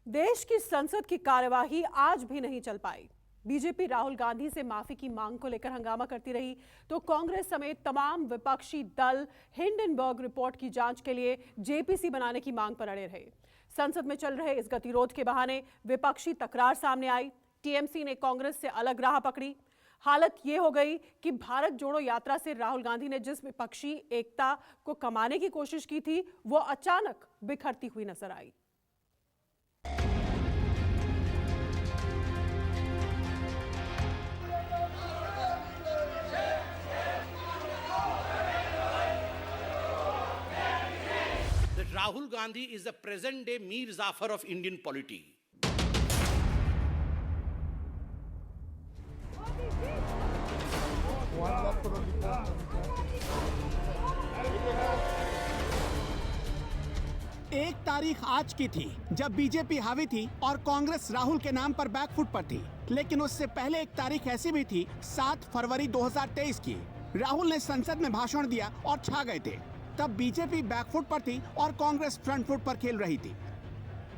देश की संसद की कार्यवाही आज भी नहीं चल पाई। बीजेपी राहुल गांधी से माफी की मांग को लेकर हंगामा करती रही, तो कांग्रेस समेत तमाम विपक्षी दल हिंडनबर्ग रिपोर्ट की जांच के लिए जेपीसी बनाने की मांग पर अड़े रहे। संसद में चल रहे इस गतिरोध के बहाने विपक्षी तकरार सामने आई। टीएमसी ने कांग्रेस से अलग राह पकड़ी। हालत यह हो गई कि भारत जोड़ो यात्रा से राहुल गांधी ने जिस विपक्षी एकता को कमाने की कोशिश की थी, वो अचानक बिखरती हुई नजर आई। That Rahul Gandhi is the present day Mir Jafar of Indian polity. एक तारीख आज की थी जब बीजेपी हावी थी और कांग्रेस राहुल के नाम पर बैकफुट पर थी। लेकिन उससे पहले एक तारीख ऐसी भी थी 7 फरवरी 2023 की। राहुल ने संसद में भाषण दिया और छा गए थे। तब बीजेपी बैकफुट पर थी और कांग्रेस फ्रंट फुट पर खेल रही थी।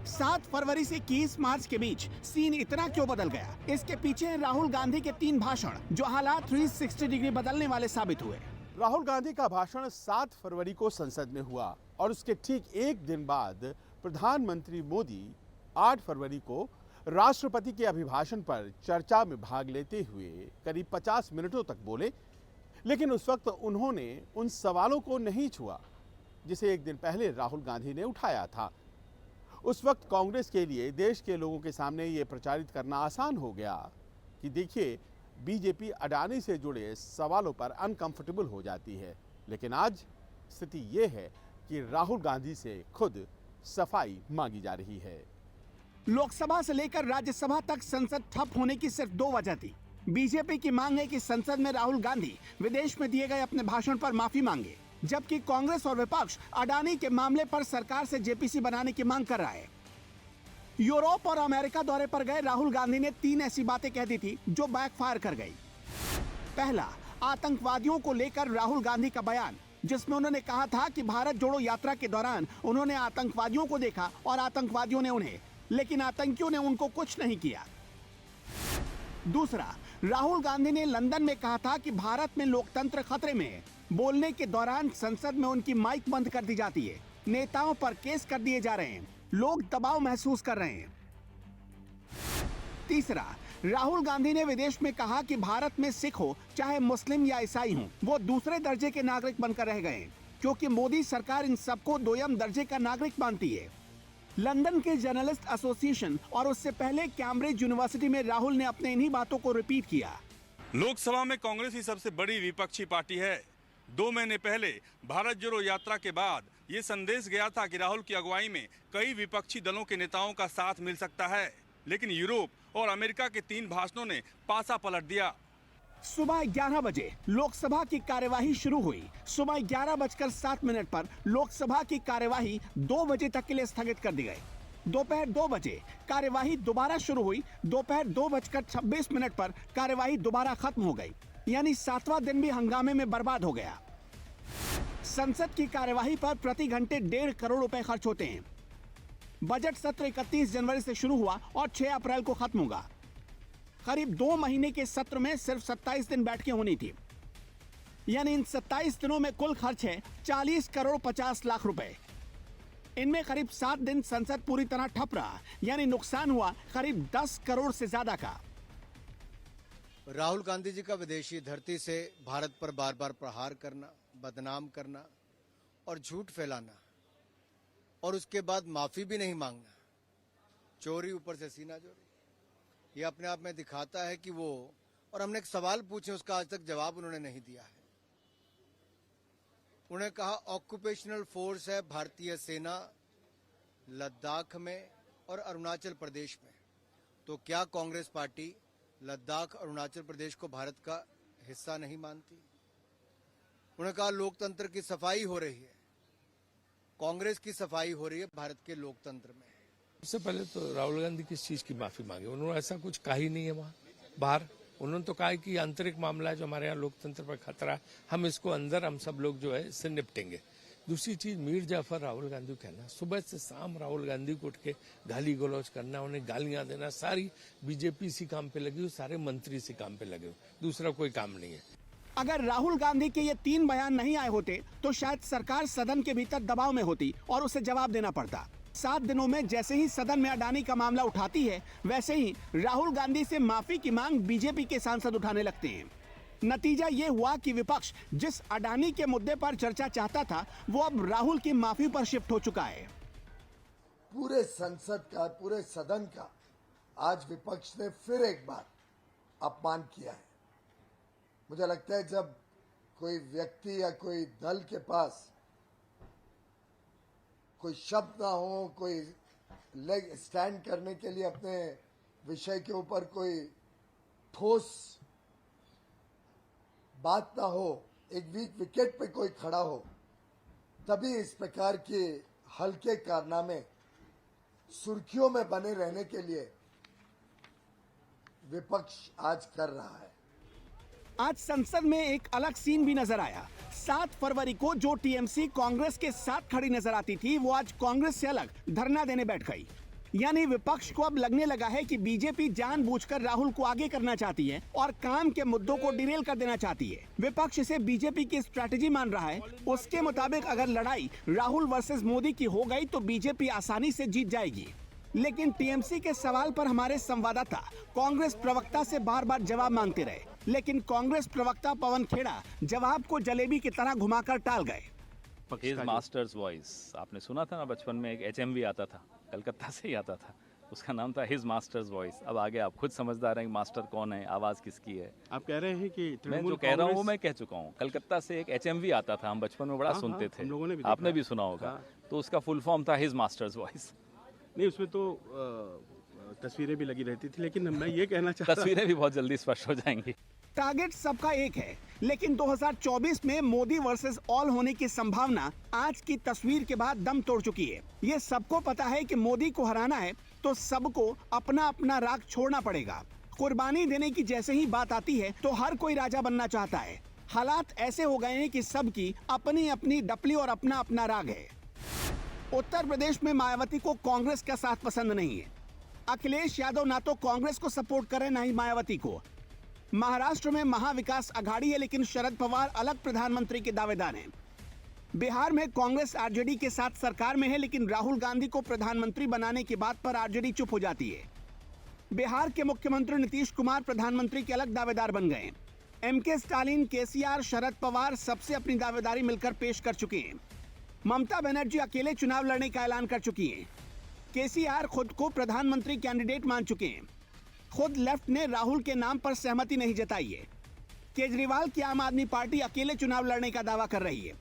7 फरवरी से 21 मार्च के बीच सीन इतना क्यों बदल गया? इसके पीछे राहुल गांधी के 3 भाषण जो हालात 360 डिग्री बदलने वाले साबित हुए। राहुल गांधी का भाषण 7 फरवरी को संसद में हुआ और उसके ठीक एक दिन बाद प्रधानमंत्री मोदी 8 फरवरी को राष्ट्रपति के अभिभाषण पर चर्चा में भाग लेते हुए करीब 50 मिनटों तक बोले। लेकिन उस वक्त उन्होंने उन सवालों को नहीं छुआ जिसे एक दिन पहले राहुल गांधी ने उठाया था। उस वक्त कांग्रेस के लिए देश के लोगों के सामने ये प्रचारित करना आसान हो गया कि देखिए, बीजेपी अडानी से जुड़े सवालों पर अनकंफर्टेबल हो जाती है। लेकिन आज स्थिति ये है कि राहुल गांधी से खुद सफाई मांगी जा रही है। लोकसभा से लेकर राज्यसभा तक संसद ठप होने की सिर्फ 2 वजह थी। बीजेपी की मांग है कि संसद में राहुल गांधी विदेश में दिए गए अपने भाषण पर माफी मांगे, जबकि कांग्रेस और विपक्ष अडानी के मामले पर सरकार से जेपीसी बनाने की मांग कर रहा है। यूरोप और अमेरिका दौरे पर गए राहुल गांधी ने 3 ऐसी बातें कह दी थी जो बैकफायर कर गई। पहला, आतंकवादियों को लेकर राहुल गांधी का बयान, जिसमें उन्होंने कहा था कि भारत जोड़ो यात्रा के दौरान उन्होंने आतंकवादियों को देखा और आतंकवादियों ने उन्हें, लेकिन आतंकियों ने उनको कुछ नहीं किया। दूसरा, राहुल गांधी ने लंदन में कहा था कि भारत में लोकतंत्र खतरे में है। बोलने के दौरान संसद में उनकी माइक बंद कर दी जाती है, नेताओं पर केस कर दिए जा रहे हैं, लोग दबाव महसूस कर रहे हैं। तीसरा, राहुल गांधी ने विदेश में कहा कि भारत में सिख हो चाहे मुस्लिम या ईसाई हो, वो दूसरे दर्जे के नागरिक बनकर रह गए हैं, क्योंकि मोदी सरकार इन सबको 2ym दर्जे का नागरिक मानती है। लंदन के जर्नलिस्ट एसोसिएशन और उससे पहले कैम्ब्रिज यूनिवर्सिटी में राहुल ने अपने इन्हीं बातों को रिपीट किया। लोकसभा में कांग्रेस ही सबसे बड़ी विपक्षी पार्टी है। 2 महीने पहले भारत जोड़ो यात्रा के बाद ये संदेश गया था कि राहुल की अगुवाई में कई विपक्षी दलों के नेताओं का साथ मिल सकता है, लेकिन यूरोप और अमेरिका के 3 भाषणों ने पासा पलट दिया। सुबह 11 बजे लोकसभा की कार्यवाही शुरू हुई। सुबह 11:07 पर लोकसभा की कार्यवाही 2 बजे तक के लिए स्थगित कर दी गई। दोपहर 2 बजे कार्यवाही दोबारा शुरू हुई। दोपहर 2:26 पर कार्यवाही दोबारा खत्म हो गई, यानी 7वां दिन भी हंगामे में बर्बाद हो गया। संसद की कार्यवाही पर प्रति घंटे 1.5 करोड़ रुपए खर्च होते हैं। बजट सत्र 31 जनवरी से शुरू हुआ और 6 अप्रैल को खत्म होगा। करीब 2 महीने के सत्र में सिर्फ 27 दिन बैठकें होनी थी, यानी इन 27 दिनों में कुल खर्च है 40 करोड़ 50 लाख रुपए। इनमें करीब 7 दिन संसद पूरी तरह ठप रहा, यानी नुकसान हुआ करीब 10 करोड़ से ज्यादा का। राहुल गांधी जी का विदेशी धरती से भारत पर बार बार प्रहार करना, बदनाम करना और झूठ फैलाना, और उसके बाद माफी भी नहीं मांगना, चोरी ऊपर से सीना चोरी, ये अपने आप में दिखाता है कि वो, और हमने एक सवाल पूछे उसका आज तक जवाब उन्होंने नहीं दिया है। उन्होंने कहा ऑक्यूपेशनल फोर्स है भारतीय सेना लद्दाख में और अरुणाचल प्रदेश में, तो क्या कांग्रेस पार्टी लद्दाख और अरुणाचल प्रदेश को भारत का हिस्सा नहीं मानती? उन्होंने कहा लोकतंत्र की सफाई हो रही है, कांग्रेस की सफाई हो रही है भारत के लोकतंत्र में। सबसे पहले तो राहुल गांधी किस चीज की माफी मांगे? उन्होंने ऐसा कुछ कहा ही नहीं है वहाँ बाहर। उन्होंने तो कहा कि आंतरिक मामला है जो हमारे यहाँ लोकतंत्र पर खतरा है, हम इसको अंदर हम सब लोग जो है इससे निपटेंगे। दूसरी चीज मीर जाफर राहुल गांधी को कहना, सुबह से शाम राहुल गांधी को उठ के गाली गलौज करना, उन्हें गालियां देना, सारी बीजेपी इसी काम पे लगी हुई, सारे मंत्री इसी काम पे लगे हुए, दूसरा कोई काम नहीं है। अगर राहुल गांधी के ये 3 बयान नहीं आए होते तो शायद सरकार सदन के भीतर दबाव में होती और उसे जवाब देना पड़ता। 7 दिनों में जैसे ही सदन में अडानी का मामला उठाती है, वैसे ही राहुल गांधी से माफी की मांग बीजेपी के सांसद उठाने लगते हैं। नतीजा ये हुआ कि विपक्ष जिस अडानी के मुद्दे पर चर्चा चाहता था, वो अब राहुल की माफी पर शिफ्ट हो चुका है। पूरे संसद का, पूरे सदन का आज विपक्ष ने फिर एक बार अपमान किया है। मुझे लगता है जब कोई व्यक्ति या कोई दल के पास कोई शब्द ना हो, कोई लेग स्टैंड करने के लिए अपने विषय के ऊपर कोई ठोस बात ना हो, एक वीक विकेट पे कोई खड़ा हो, तभी इस प्रकार के हल्के कारनामे सुर्खियों में बने रहने के लिए विपक्ष आज कर रहा है। आज संसद में एक अलग सीन भी नजर आया। 7 फरवरी को जो टीएमसी कांग्रेस के साथ खड़ी नजर आती थी, वो आज कांग्रेस से अलग धरना देने बैठ गई। यानी विपक्ष को अब लगने लगा है कि बीजेपी जानबूझकर राहुल को आगे करना चाहती है और काम के मुद्दों को डिरेल कर देना चाहती है। विपक्ष इसे बीजेपी की स्ट्रैटेजी मान रहा है। उसके मुताबिक अगर लड़ाई राहुल वर्सेस मोदी की हो गई तो बीजेपी आसानी से जीत जाएगी। लेकिन टीएमसी के सवाल पर हमारे संवाददाता कांग्रेस प्रवक्ता से बार बार जवाब मांगते रहे, लेकिन कांग्रेस प्रवक्ता पवन खेड़ा जवाब को जलेबी की तरह घुमाकर टाल गए। हिज मास्टर्स वॉइस, आपने सुना था ना, बचपन में एक HMV आता था, कलकत्ता से ही आता था, उसका नाम था हिज मास्टर्स वॉइस। अब आगे आप खुद समझदार हैं कि मास्टर कौन है, आवाज किसकी है। आप कह रहे हैं कि मैं जो कह रहा हूँ वो मैं कह चुका हूँ। कलकत्ता से एक HMV आता था, हम बचपन में बड़ा सुनते थे, हम लोगों ने भी आपने भी सुना होगा। तो उसका फुल फॉर्म था हिज मास्टर्स वॉइस। नहीं, उसमें तो तस्वीरें भी लगी रहती थी, लेकिन मैं ये कहना चाहता हूं, तस्वीरें भी बहुत जल्दी स्पष्ट हो जाएंगी। टारगेट सबका एक है, लेकिन 2024 में मोदी वर्सेस ऑल होने की संभावना आज की तस्वीर के बाद दम तोड़ चुकी है। ये सबको पता है कि मोदी को हराना है तो सबको अपना अपना राग छोड़ना पड़ेगा। कुर्बानी देने की जैसे ही बात आती है तो हर कोई राजा बनना चाहता है। हालात ऐसे हो गए हैं कि सबकी अपनी अपनी डपली और अपना अपना राग है। उत्तर प्रदेश में मायावती को कांग्रेस का साथ पसंद नहीं है। अखिलेश यादव ना तो कांग्रेस को सपोर्ट करे ना ही मायावती को। महाराष्ट्र में महाविकास अघाड़ी है, लेकिन शरद पवार अलग प्रधानमंत्री के दावेदार हैं। बिहार में कांग्रेस आरजेडी के साथ सरकार में है, लेकिन राहुल गांधी को प्रधानमंत्री बनाने की बात पर आरजेडी चुप हो जाती है। बिहार के मुख्यमंत्री नीतीश कुमार प्रधानमंत्री के अलग दावेदार बन गए। MK Stalin, KCR, Sharad Pawar सबसे अपनी दावेदारी मिलकर पेश कर चुके हैं। ममता बनर्जी अकेले चुनाव लड़ने का ऐलान कर चुकी हैं। KCR खुद को प्रधानमंत्री कैंडिडेट मान चुके हैं। खुद लेफ्ट ने राहुल के नाम पर सहमति नहीं जताई है। केजरीवाल की आम आदमी पार्टी अकेले चुनाव लड़ने का दावा कर रही है।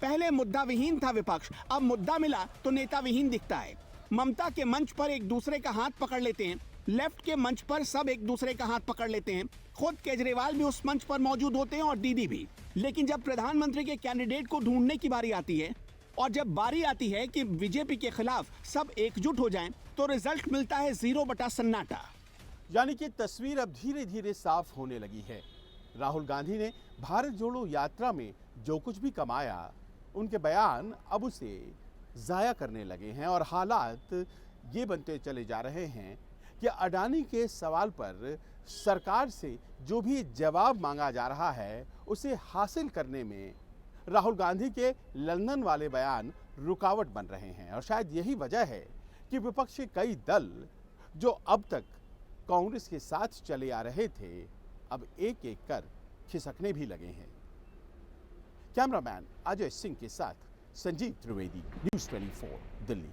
पहले मुद्दा विहीन था विपक्ष, अब मुद्दा मिला तो नेता विहीन दिखता है। ममता के मंच पर एक दूसरे का हाथ पकड़ लेते हैं, लेफ्ट के मंच पर सब एक दूसरे का हाथ पकड़ लेते हैं। खुद केजरीवाल भी उस मंच पर मौजूद होते हैं और दीदी भी। लेकिन जब प्रधानमंत्री के कैंडिडेट को ढूंढने की बारी आती है और जब बारी आती है कि बीजेपी के खिलाफ सब एकजुट हो जाएं, तो रिजल्ट मिलता है 0 बटा सन्नाटा। यानी कि तस्वीर अब धीरे धीरे साफ होने लगी है। राहुल गांधी ने भारत जोड़ो यात्रा में जो कुछ भी कमाया, उनके बयान अब उसे जाया करने लगे हैं और हालात ये बनते चले जा रहे हैं कि अडानी के सवाल पर सरकार से जो भी जवाब मांगा जा रहा है, उसे हासिल करने में राहुल गांधी के लंदन वाले बयान रुकावट बन रहे हैं। और शायद यही वजह है कि विपक्ष के कई दल जो अब तक कांग्रेस के साथ चले आ रहे थे, अब एक एक कर खिसकने भी लगे हैं। कैमरामैन अजय सिंह के साथ संजीव त्रिवेदी, न्यूज़ 24 दिल्ली।